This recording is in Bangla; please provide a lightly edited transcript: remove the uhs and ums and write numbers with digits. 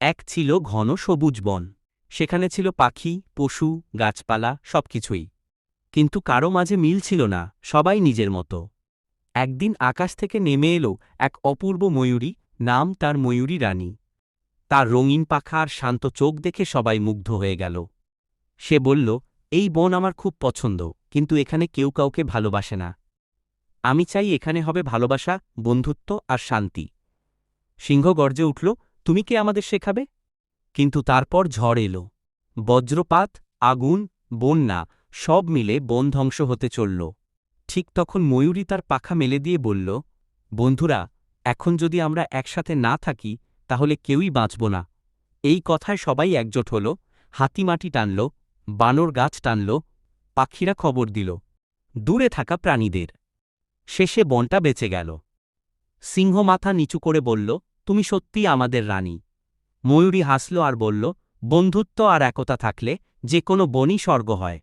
এক ছিল ঘন সবুজ বন। সেখানে ছিল পাখি, পশু, গাছপালা সবকিছুই। কিন্তু কারো মাঝে মিল ছিল না, সবাই নিজের মতো। একদিন আকাশ থেকে নেমে এলো এক অপূর্ব ময়ূরী, নাম তার ময়ূরী রানী। তার রঙিন পাখা আর শান্ত চোখ দেখে সবাই মুগ্ধ হয়ে গেল। সে বলল, এই বন আমার খুব পছন্দ, কিন্তু এখানে কেউ কাউকে ভালোবাসে না। আমি চাই এখানে হবে ভালোবাসা, বন্ধুত্ব আর শান্তি। সিংহ গর্জে উঠল, তুমি কে আমাদের শেখাবে? কিন্তু তারপর ঝড় এলো। বজ্রপাত, আগুন, বন্যা সব মিলে বন ধ্বংস হতে চলল। ঠিক তখন ময়ূরী তার পাখা মেলে দিয়ে বলল, বন্ধুরা, এখন যদি আমরা একসাথে না থাকি তাহলে কেউই বাঁচব না। এই কথায় সবাই একজোট হল। হাতি মাটি টানল, বানর গাছ টানল, পাখিরা খবর দিল দূরে থাকা প্রাণীদের। শেষে বনটা বেঁচে গেল। সিংহ মাথা নিচু করে বলল, তুমি সত্যিই আমাদের রানী। ময়ূরী হাসল আর বলল, বন্ধুত্ব আর একতা থাকলে যে কোনো বনই স্বর্গ হয়।